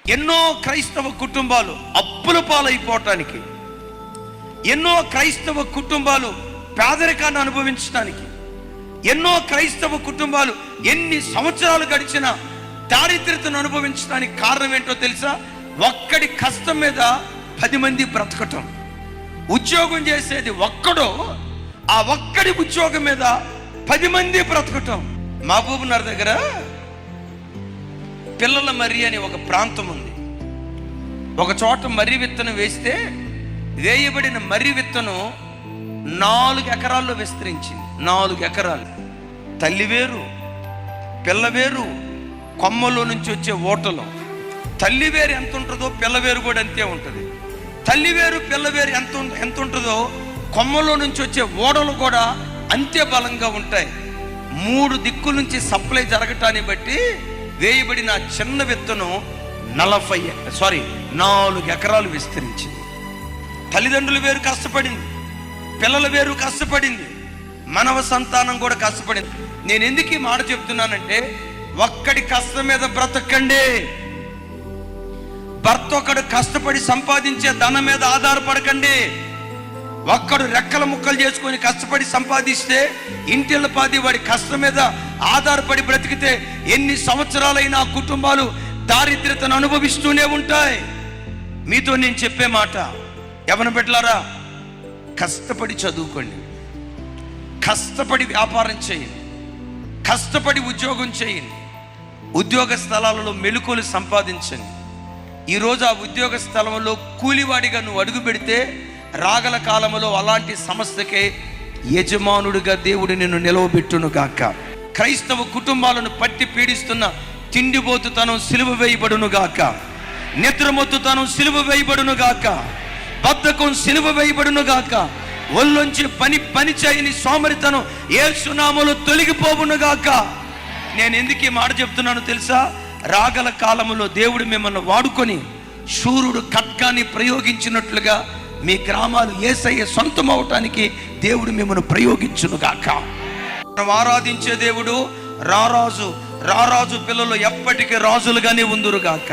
ఎన్నో క్రైస్తవ కుటుంబాలు అప్పుల పాలైపోవటానికి, ఎన్నో క్రైస్తవ కుటుంబాలు పేదరికాన్ని అనుభవించడానికి, ఎన్నో క్రైస్తవ కుటుంబాలు ఎన్ని సంవత్సరాలు గడిచినా దారిద్ర్యతను అనుభవించడానికి కారణం ఏంటో తెలుసా? ఒక్కడి కష్టం మీద 10 మంది బ్రతకటం. ఉద్యోగం చేసేది ఒక్కడో, ఆ ఒక్కడి ఉద్యోగం మీద 10 మంది బ్రతకటం. మహబూబ్ నగర్ దగ్గర పిల్లల మర్రి అని ఒక ప్రాంతం ఉంది. ఒక చోట మర్రి విత్తనం వేస్తే వేయబడిన మర్రి విత్తనం 4 ఎకరాల్లో విస్తరించింది. 4 ఎకరాలు. తల్లి వేరు, పిల్ల వేరు, కొమ్మలో నుంచి వచ్చే ఓటలు. తల్లి వేరు ఎంత ఉంటుందో పిల్ల వేరు కూడా అంతే ఉంటుంది. తల్లి వేరు పిల్ల వేరు ఎంత ఉంటుందో కొమ్మలో నుంచి వచ్చే ఓడలు కూడా అంతే బలంగా ఉంటాయి. 3 దిక్కుల నుంచి సప్లై జరగటాన్ని బట్టి వేయబడిన చిన్న విత్తనం 4 ఎకరాలు విస్తరించింది. తల్లిదండ్రుల వేరు కష్టపడింది, పిల్లల వేరు కష్టపడింది, మానవ సంతానం కూడా కష్టపడింది. నేను ఎందుకు ఈ మాట చెప్తున్నానంటే, ఒక్కడి కష్టం మీద బ్రతకండి. భర్త ఒకడు కష్టపడి సంపాదించే ధనం మీద ఆధారపడకండి. ఒక్కడు రెక్కల ముక్కలు చేసుకొని కష్టపడి సంపాదిస్తే ఇంటిళ్ళ పాది వాడి కష్టం మీద ఆధారపడి బ్రతికితే ఎన్ని సంవత్సరాలైనా కుటుంబాలు దారిద్ర్యతను అనుభవిస్తూనే ఉంటాయి. మీతో నేను చెప్పే మాట, యవ్వన బిడ్డలారా, కష్టపడి చదువుకోండి, కష్టపడి వ్యాపారం చేయండి, కష్టపడి ఉద్యోగం చేయండి, ఉద్యోగ స్థలాలలో మెళుకువలు సంపాదించండి. ఈరోజు ఆ ఉద్యోగ స్థలంలో కూలివాడిగా నువ్వు అడుగు పెడితే రాగల కాలంలో అలాంటి సంస్థకే యజమానుడిగా దేవుడు నిన్ను నిలవబెట్టును గాక. క్రైస్తవ కుటుంబాలను పట్టి పీడిస్తున్న తిండిబోతుతనం సిలువ వేయబడును గాక, నిద్రమొత్తుతనం సిలువ వేయబడును గాక, బద్ధకం సిలువ వేయబడును గాక, ఒళ్ళొంచి పని చేయని సోమరితనం యేసు నామములో తొలగిపోవును గాక. నేను ఎందుకు ఈ మాట చెప్తున్నానో తెలుసా? రాగల కాలములో దేవుడు మిమ్మల్ని వాడుకొని శూరుడు ఖడ్గాన్ని ప్రయోగించినట్లుగా మీ గ్రామాలు యేసయ్య సొంతం అవటానికి దేవుడు మిమ్మల్ని ప్రయోగించును గాక. మనం ఆరాధించే దేవుడు రారాజు పిల్లలు ఎప్పటికీ రాజులుగానే ఉందురు గాక.